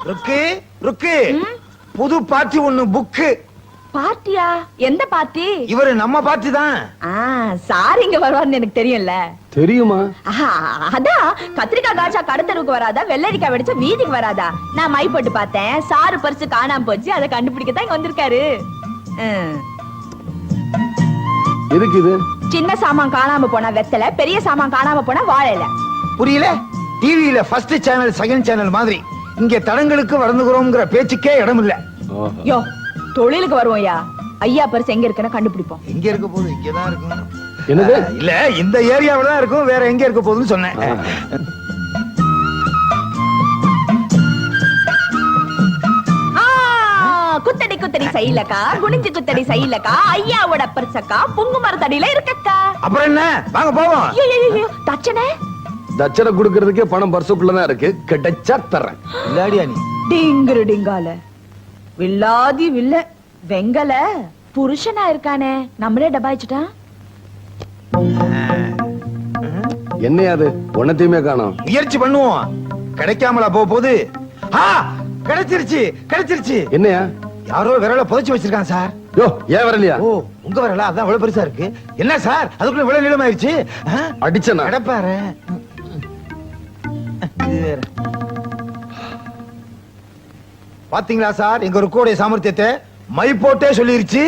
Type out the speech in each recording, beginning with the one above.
ருக்கு ருக்கு புது பார்ட்டி ஒண்ணு புக்கு. பார்ட்டியா? எந்த பார்ட்டி? இவரு நம்ம பார்ட்டி தான். சார் இங்க வருவார்னு எனக்கு தெரியும்ல. தெரியுமா? அதான் கத்திரிக்காய் காய்ச்சா கடத்தருக்கு வராதா, வெள்ளரிக்காய் வெடிச்சா வீதிக்கு வராதா. நான் மை போட்டு பார்த்தேன், சாரு பரிசு காணாம போச்சு, அதை கண்டுபிடிக்கத்தான் இங்க வந்திருக்காரு. எதுக்கு இது? சின்ன சாமான் காணாம போனா வெத்தலை, பெரிய சாமான் காணாம போனா வாழைல. புரியல? டிவியில ஃபர்ஸ்ட் சேனல் செகண்ட் சேனல் மாதிரி இங்க தடங்களுக்கு வளர்ந்துகிறோம்ங்கிற பேச்சுக்கே இடம் இல்ல. யோ, தொழிலுக்கு வருவோம்யா. ஐயா பரிசு எங்க இருக்குன்னு கண்டுபிடிப்போம். எங்க இருக்க போகுது? இங்கதான் இருக்கும். என்னது? இல்ல, இந்த ஏரியாவில தான் இருக்கும், வேற எங்க இருக்க போகுதுன்னு சொன்னேன். குத்தடி குத்தடி சைலக்கா, குனிஞ்சு குத்தடி சைலக்கா, ஐயாவோட பரிசக்கா புங்கு மரத்தடியில இருக்கக்கா. அப்புறம் என்ன, வாங்க போவோம். தச்சனே, தச்சனை குடுக்கறதுக்கே பணம் பர்சுக்குள்ளதான் இருக்கு, கிடைச்சா தர்றேன். இல்லாடியா நீ? டிங்கிரு டிங்கால வில்லாதி வில்ல வெங்கல புருஷனா இருக்கானே, நம்மளே டபாய்ச்சிட்டான். என்னையாது ஒன்னத்தையுமே காணோம். முயற்சி பண்ணுவோம், கிடைக்காமலா போகுது. கிடைச்சிருச்சு கிடைச்சிருச்சு. என்னையா? யாரோ விரல புதைச்சு வச்சிருக்காங்க சார். யோ, ஏன் வரலையா? ஓ, உங்க விரலா? அதான் இவ்வளவு பெருசா இருக்கு. என்ன சார் அதுக்குள்ள இவ்வளவு நீளமாயிருச்சு? அடிச்சனா? கிடப்பாரு. பாத்தீங்களா சார் எங்க ருக்கோடைய சாமர்த்தியத்தை? மை போட்டே சொல்லிருச்சு.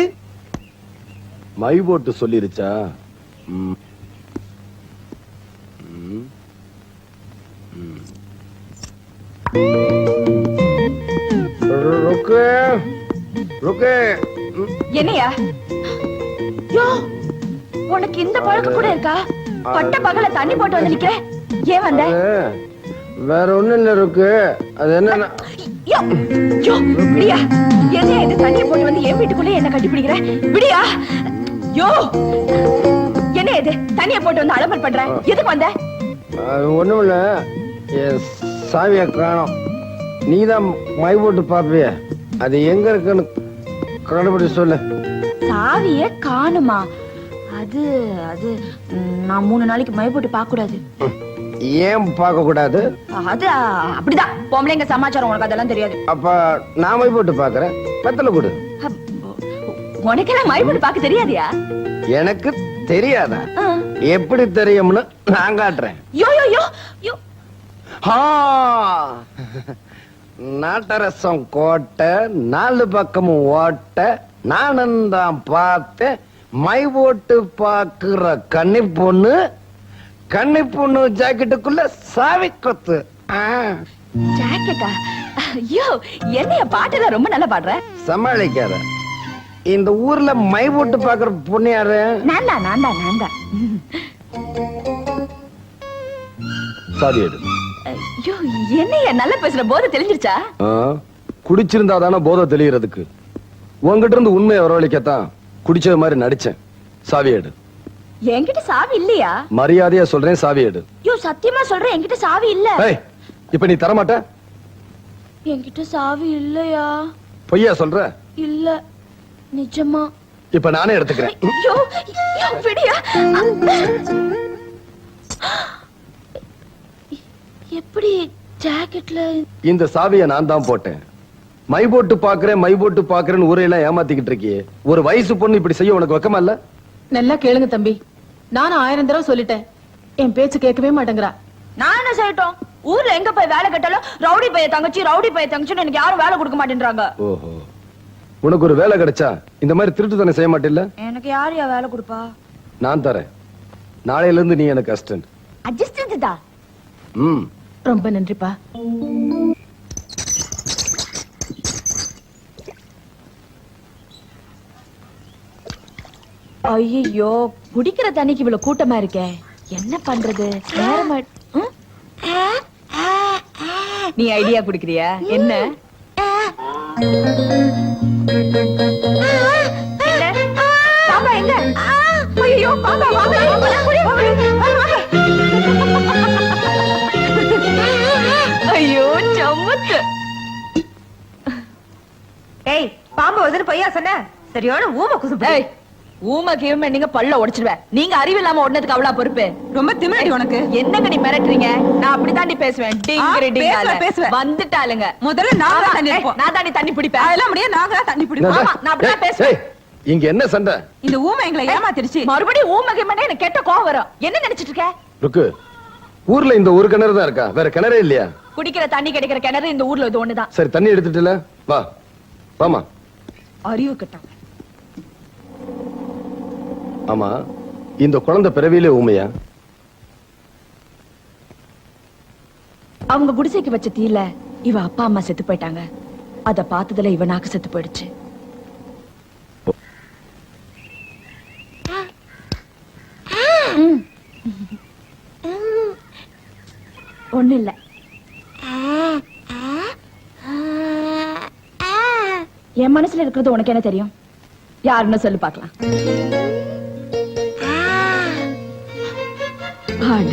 மை போட்டு சொல்லிருச்சா? என்னையா? யோ, உனக்கு இந்த பழக்கம் கூட இருக்கா? பட்ட பகல தண்ணி போட்டு வந்து நிக்கிற, ஏன் வந்த? வேற ஒண்ணு இல்ல இருக்கு. அது என்ன? விடியா, என்ன இது தண்ணியை போட்டு வந்து என் வீட்டுக்குள்ளே என்ன கட்டிப்பிடிக்கிற? விடியா. யோ, என்ன இது தண்ணியை போட்டு வந்து அலம்பல் பண்ற? எதுக்கு வந்த? ஒண்ணுமில்ல, சாவிய காணோம். நீதான் மை போட்டு பாப்பிய, அது எங்க இருக்குன்னு கண்டுபிடி சொல்லு. சாவிய காணுமா? அது அது நான் 3 நாளைக்கு மை போட்டு பார்க்க கூடாது. ஏன் பார்க்க கூடாது? அது அப்படிதான் பொம்பளைங்க சமாச்சாரம், உனக்கு அதெல்லாம் தெரியாது. அப்ப நான் மை போட்டு பாக்குறேன், பத்தல கொடு. உனக்கெல்லாம் மை போட்டு பார்க்க தெரியாதியா? எனக்கு தெரியாதா? எப்படி தெரியும்னு நான் காட்டுறேன். யோ யோ யோ யோ. நாட்டரசம் கோட்டை, 4 பக்கமும் ஓட்ட, நானும் தான் பார்த்தேன். மை போட்டு பாக்குற கன்னி பொண்ணு, கன்னி பொண்ணு ஜாக்கெட்டுக்குள்ள சாவி கொத்து. ஜாக்கெட்டா? ஐயோ, என்னைய பாட்டெல்லாம் ரொம்ப நல்லா பாடுற. சமாளிக்காத. இந்த ஊர்ல மை போட்டு பாக்குற பொண்ணு யாரு? நான்தா நான்தா நான்தா. சாவி எடு. ஐயோ, என்னைய நல்லா பேசுற, போதை தெளிஞ்சிருச்சா? குடிச்சிருந்தா தானே போதை தெளியறதுக்கு. உங்ககிட்ட இருந்து உண்மையை வரவழைக்கத்தான் குடிச்சது மாதிரி நடிச்சேன். சாவி எடு. என்கிட்ட சாவி இல்லையா? மரியாதையா சொல்றேன், சாவி எடு. யோ, சத்தியமா சொல்றேன், என்கிட்ட சாவி இல்ல. இப்ப நீ தரமாட்ட? என்கிட்ட சாவி இல்லையா? பொய்யா சொல்ற? இல்ல, நிஜமா. இப்ப நானே எடுத்துக்கிறேன். யோ யோ, விடியா. எப்படி ஜாக்கெட்ல? இந்த சாவியை நான் தான் போட்டேன். மை போட்டு பாக்குறேன், மை போட்டு பாக்குறேன்னு ஊரையெல்லாம் ஏமாத்திக்கிட்டு இருக்கியே. ஒரு வயசு பொண்ணு இப்படி செய்ய உனக்கு வெக்கமா இல்ல? நல்லா கேளுங்க தம்பி, நானும் 1000 தடவை சொல்லிட்டேன், என் பேச்சு கேட்கவே மாட்டேங்கிறா. நான் என்ன செய்யட்டும்? ஊர்ல எங்க போய் வேலை கேட்டாலும் ரவுடி பைய தங்கச்சி, ரவுடி பைய தங்கச்சின்னு எனக்கு யாரும் வேலை கொடுக்க மாட்டேன்றாங்க. ஓஹோ, உனக்கு ஒரு வேலை கிடைச்சா இந்த மாதிரி திருட்டு தானே செய்ய மாட்டில்ல? எனக்கு யாரையா வேலை கொடுப்பா? நான் தரேன். நாளையில இருந்து நீ எனக்கு அசிஸ்டன்ட். அட்ஜஸ்டன்ட் தான். ரொம்ப நன்றிப்பா. ஐயோ, குடிக்கிற தண்ணிக்கு இவ்வளவு கூட்டமா இருக்கே, என்ன பண்றது? நேரமா. நீ ஐடியா குடுக்கிறியா? என்ன பாப்பா எங்க? ஐயோ பாப்பா வாங்க. ஐயோ சம்மத்து. ஏய், பாம்பு வந்து பையா சொன்ன சரியான ஊம குசுப்பு. ஊமை கீமை நீங்க பல்ல உடைச்சிடுவேன். நீங்க அறிவில்லாம ஓடுனதுக்கு அவ்வளவு பொறுப்பு. ரொம்ப திமிரடி உனக்கு. என்னங்க நீ மிரட்டுறீங்க? நான் அப்படித்தாண்டி பேசுவேன். டிங்கிரி டிங்கால. பேசுவேன். வந்துட்டாளுங்க. முதல்ல நான் தான் தண்ணி எடுப்போம். நான் தாண்டி தண்ணி பிடிப்பேன். அதெல்லாம் முடியாது, நாங்க தான் தண்ணி பிடிப்போம். ஆமா, நான் அப்படிதான் பேசுவேன். ஏய், இங்க என்ன சண்டை? இந்த ஊமை எங்களை ஏமாத்திருச்சு. மறுபடியும் ஊமை கீமைன்னா எனக்கு கெட்ட கோவம் வரும். என்ன நினைச்சிட்டு இருக்க? ருக்கு, ஊர்ல இந்த ஒரு கிணறு தான் இருக்கா? வேற கிணறே இல்லையா? குடிக்கிற தண்ணி கிடைக்கிற கிணறு இந்த ஊர்ல இது ஒண்ணுதான். சரி, தண்ணி எடுத்துட்டுல வா. வாமா. அறிவு கட்டம். ஆமா, இந்த குழந்தை பிறவியிலே ஊமையா? அவங்க குடிசைக்கு வச்ச தீல இவ அப்பா அம்மா செத்து போயிட்டாங்க. அத பார்த்ததுல இவ நாக்கு செத்து போயிடுச்சு. ஒண்ணு இல்ல. என் மனசுல இருக்கிறது உனக்கு என்ன தெரியும்? யாருன்னு சொல்லு பார்க்கலாம். அட,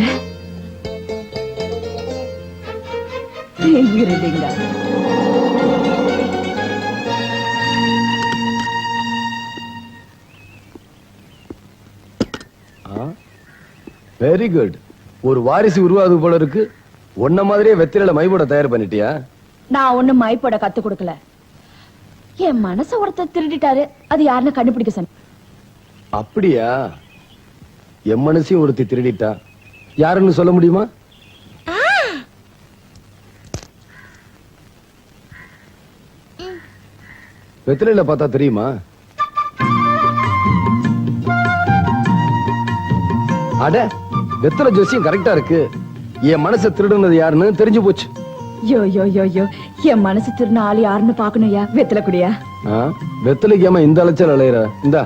எங்கிருந்தீங்க? Very good. ஒரு வாரிசு உருவாது போல இருக்கு. உன்ன மாதிரியே வெத்திரையில மைபோட தயார் பண்ணிட்டியா? நான் ஒண்ணும் மைப்போட கத்து கொடுக்கல. என் மனச ஒருத்தர் திருடிட்டாரு. அது யாருன்னு கண்டுபிடிக்க சொன்ன. அப்படியா? என் மனசையும் ஒருத்தி திருடிட்டா. யாருன்னு சொல்ல முடியுமா? வெத்திரையில பார்த்தா தெரியுமா? அட, வெத்தலை ஜோசியம் கரெக்டா இருக்கு. என் மனசை திருடுனது யாருன்னு தெரிஞ்சு போச்சு. யோ யோ யோ யோ, என் மனசு திருடின ஆள் யாருன்னு பாக்கணும்யா. வெத்தலை குடியா? வெத்தலைக்கு ஏமா இந்த அலைச்சல் அலையிற? இந்தா.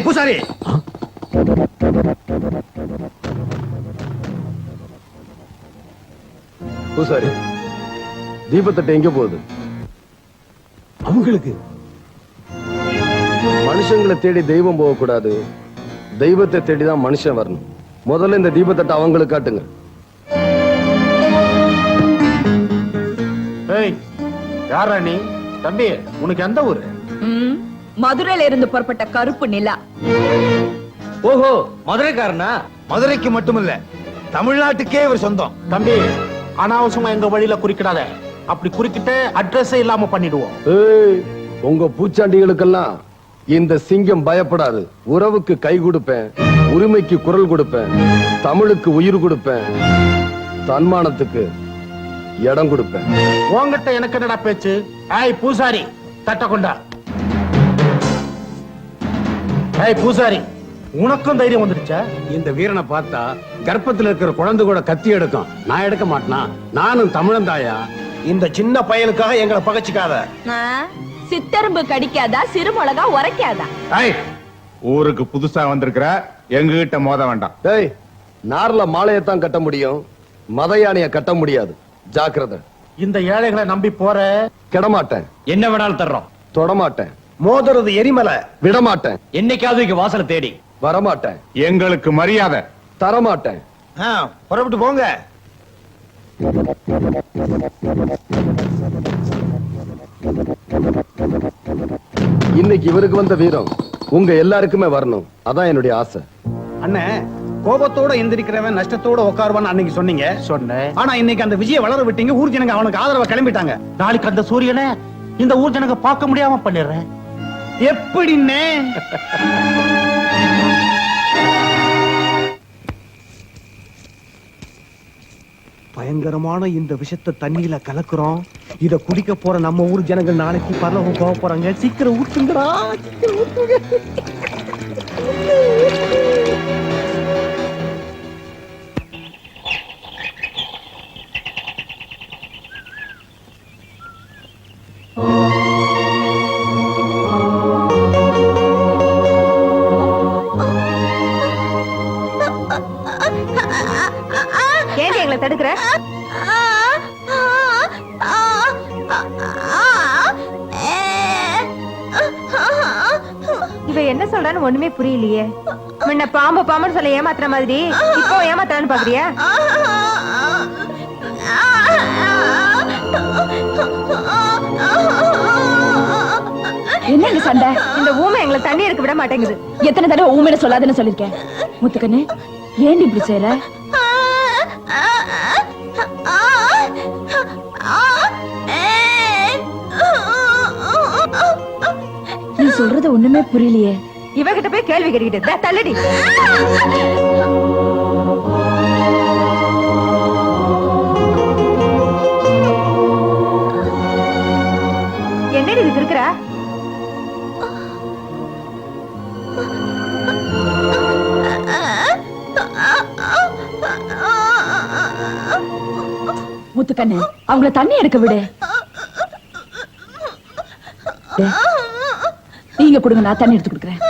பூசாரி, பூசாரி, தீபத்தட்டை எங்க போகுது? அவங்களுக்கு மனுஷங்களை தேடி தெய்வம் போக கூடாது. தெய்வத்தை தேடிதான் மனுஷன் வரணும். முதல்ல இந்த தீபத்தட்டை அவங்களுக்கு காட்டுங்க. யாரா நீ? தம்பி, உனக்கு எந்த ஊரு? மதுரையில இருந்து புறப்பட்ட கருப்பு நிலா. ஓஹோ, மதுரைக்காரனா? மதுரைக்கு மட்டுமில்ல, தமிழ்நாட்டுக்கே இவர் சொந்தம். தம்பி, அனாவசியமா எங்க வழியில குறிக்கிடாத. அப்படி குறிக்கிட்டு அட்ரஸே இல்லாம பண்ணிடுவோம். ஏய், உங்க பூச்சாண்டிகளுக்கெல்லாம் இந்த சிங்கம் பயப்படாது. உறவுக்கு கை கொடுப்பேன், உரிமைக்கு குரல் கொடுப்பேன், தமிழுக்கு உயிர் கொடுப்பேன், தன்மானத்துக்கு இடம் கொடுப்பேன். உன்கிட்ட எனக்கு என்னடா பேச்சு? ஏய் பூசாரி, தட்ட கொண்டா. ஏய் பூசாரி, உனக்கும் தைரியம் வந்துருச்சா? இந்த வீரனை பார்த்தா கர்ப்பத்துல இருக்கிற குழந்தை கூட கத்தி எடுக்கும். நான் எடுக்க மாட்டேனா? நானும் தமிழன் தாயா. இந்த சின்ன பையனுக்காக எங்களை பகச்சிக்காத. சித்தரும்பு கடிக்காதா, சிறுமிளகா உரைக்காதா? ஊருக்கு புதுசா வந்திருக்கிற எங்க கிட்ட மோத வேண்டாம். டேய், நார்ல மாலையத்தான் கட்ட முடியும், மத யானைய கட்ட முடியாது. ஜாக்கிரதை. இந்த ஏழைகளை நம்பி போற. கெடமாட்டேன். என்ன வேணாலும் தர்றோம். தொடமாட்டேன். மோதுறது எரிமலை. விடமாட்டேன். என்னைக்காவது இங்க வாசலை தேடி வரமாட்டேன். எங்களுக்கு மரியாதை தரமாட்டேன். புறப்பட்டு போங்க. இன்னைக்கு இவருக்கு வந்த வீரம் உங்க எல்லாருக்குமே வரணும். அதான் என்னுடைய ஆசை. அண்ணே, கோபத்தோட எந்திரிக்கிறவன் நஷ்டத்தோட உட்காருவான்னு அன்னைக்கு சொன்னீங்க. சொன்னேன். ஆனா இன்னைக்கு அந்த விஜய வளர விட்டீங்க. ஊர் ஜனங்க அவனுக்கு ஆதரவா கிளம்பிட்டாங்க. நாளைக்கு அந்த சூரியனை இந்த ஊர் ஜனங்க பார்க்க முடியாம பண்ணிடுறேன். எப்படின்னே? பயங்கரமான இந்த விஷத்தை தண்ணியில கலக்குறோம். இத குடிக்க போற நம்ம ஊர் ஜனங்கள் நாளைக்கு பரலோகம் போக போறாங்க. சீக்கிரம் ஊத்துங்கடா, சீக்கிரம் ஊத்துங்க. ஏன் எங்களை தடுக்கிற? என்ன சொல்றான்னு ஒண்ணுமே புரியலையே. முன்ன பாம்பு பாம்புன்னு சொல்ல ஏமாத்துற மாதிரி இப்போ ஏமாத்துறான்னு பாக்குறியா? என்னங்க சண்டை? இந்த ஊமை எங்களை தண்ணி எடுக்க விட மாட்டேங்குது. எத்தனை தடவை ஊமையில சொல்லாதுன்னு சொல்லிருக்கேன். முத்துக்கண்ணு ஏன் இப்படி செய்யற? நீ சொல்றது ஒண்ணுமே புரியலையே. இவகிட்ட போய் கேள்வி கேட்டுக்கிட்டு தள்ளடி. என்னடி இதுக்கு இருக்கிற? முத்துக்கண்ணு அவங்கள தண்ணி எடுக்க விடு. நீங்க கொடுங்க, நான் தண்ணி எடுத்து கொடுக்குறேன்.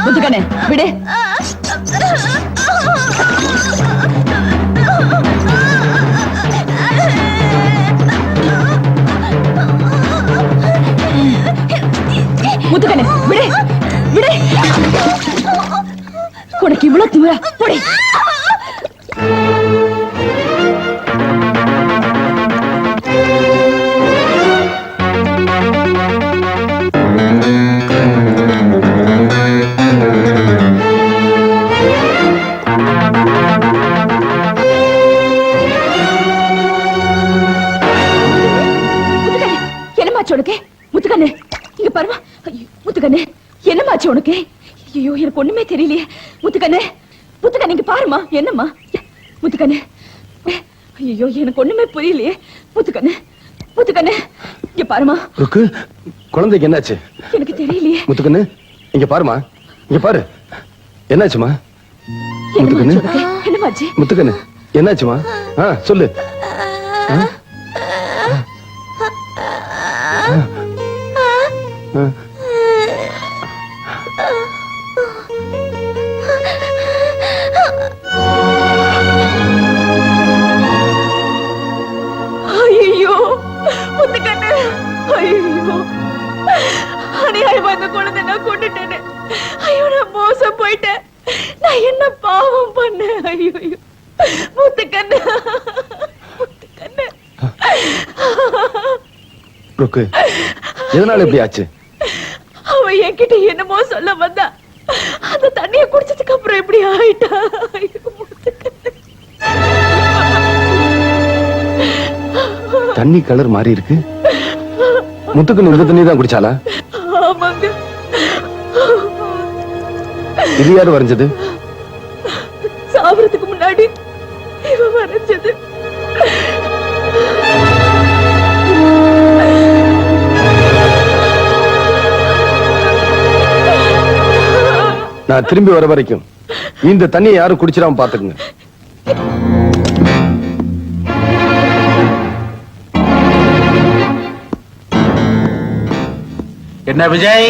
முத்துக்கண்ணு விடு. முத்துக்கண்ணு விடு விடு. உனக்கு இவ்வளவு திமிரா? போடி. என்னமாச்சு உனக்கு? முத்துக்கண்ணு இங்க பாருமா. முத்துக்கண்ணு என்னமாச்சு உனக்கு? ஐயோ எனக்கு ஒண்ணுமே தெரியலையே. முத்துக்கண்ணு முத்துக்கண்ணு இங்க பாருமா. என்னம்மா முத்துக்கண்ணு? ஐயோ எனக்கு ஒண்ணுமே புரியலையே. முத்துக்கண்ணு முத்துக்கண்ணு இங்க பாருமா. ருக்கு, குழந்தைக்கு என்னாச்சு? எனக்கு தெரியலையே. முத்துக்கண்ணு இங்க பாருமா. இங்க பாரு. என்னாச்சுமா? முத்துக்கண்ணு என்னமாச்சு? முத்துக்கண்ணு என்னாச்சுமா? சொல்லு. ஐயோ முத்துக்கண்ணு, ஐயோ அநியாயமா அந்த குழந்தை நான் கொண்டுட்டேன்னு. ஐயோ நான் மோசம் போயிட்டேன். நான் என்ன பாவம் பண்ணேன்? ஐயோ முத்துக்கண்ணு முத்துக்கண்ணு. ருக்கு, எதனால இப்படி ஆச்சு? அவ என்கிட்ட என்னமோ சொல்ல வந்தா. அந்த தண்ணிய குடிச்சதுக்கு அப்புறம் இப்படி ஆயிட்டா. ஐயோ முத்துக்கண்ணு. தண்ணி கலர் மாறி இருக்கு. முத்துக்கண்ணு இந்த தண்ணி தான் குடிச்சாலா? ஆமாங்க. இது யாரு வரைஞ்சது? சாவறதுக்கு முன்னாடி இவ வரைஞ்சது. நான் திரும்பி வர வரைக்கும் இந்த தண்ணியை யாரும் குடிச்சிடாம பாத்துக்குங்க. என்ன விஜய்,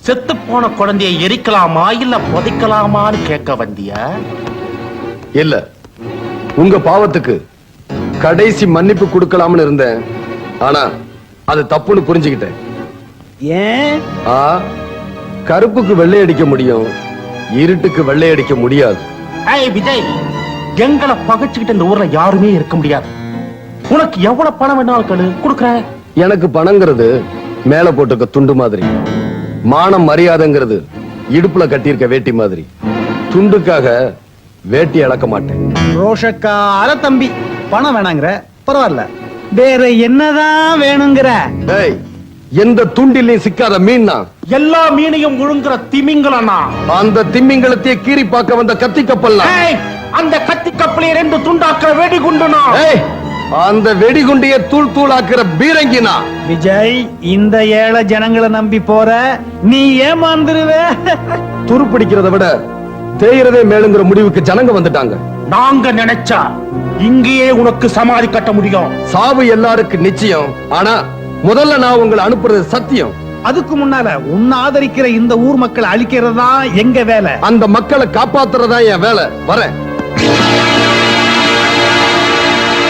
செத்து போன குழந்தையை எரிக்கலாமா இல்ல புதைக்கலாமான்னு கேட்க வந்தியா? இல்ல, உங்க பாவத்துக்கு கடைசி மன்னிப்பு கொடுக்கலாம்னு இருந்தேன். ஆனா அது தப்புன்னு புரிஞ்சுக்கிட்டேன். ஏன்? கருப்புக்கு வெள்ளை அடிக்க முடியும், இருட்டுக்கு வெள்ளை அடிக்க முடியாது. ஏய் விஜய், எங்களை பகைச்சுக்கிட்டு இந்த ஊர்ல யாருமே இருக்க முடியாது. உனக்கு எவ்வளவு பணம் வேணாலும் கொடுக்குறேன். எனக்கு பணங்கிறது மேல போட்டுக்க துண்டு மாதிரி, மானம் மரியாதைங்கிறது இடுப்புல கட்டியிருக்க வேட்டி மாதிரி. துண்டுக்காக வேட்டி இழக்க மாட்டேன். ரோஷக்கார தம்பி, பணம் வேணாங்கிற பரவாயில்ல, வேற என்னதான் வேணுங்கிற? எந்த துண்டிலையும் சிக்காத மீன் தான். எல்லா மீனையும் முழுங்குற திமிங்கலனா? அந்த திமிங்கலத்தையே கீறி பார்க்க வந்த கத்தி கப்பல். அந்த கத்தி கப்பலை 2 துண்டாக்குற வெடிகுண்டுனா? அந்த வெடிகுண்டிய தூள் தூளாக்குற பீரங்கினா? விஜய், இந்த ஏழை ஜனங்களை நம்பி போற நீ ஏமாந்துருவே. துருப்பிடிக்கிறத விட தேய்றதே மேலுங்கிற முடிவுக்கு ஜனங்க வந்துட்டாங்க. நாங்க நினைச்சா இங்கேயே உனக்கு சமாதி கட்ட முடியும். சாவு எல்லாருக்கும் நிச்சயம், ஆனா முதல்ல நான் உங்களை அனுப்புறது சத்தியம். அதுக்கு முன்னால உன்னை ஆதரிக்கிற இந்த ஊர் மக்களை அழிக்கிறதா எங்க வேலை. அந்த மக்களை காப்பாத்துறதா என் வேலை. வரேன்.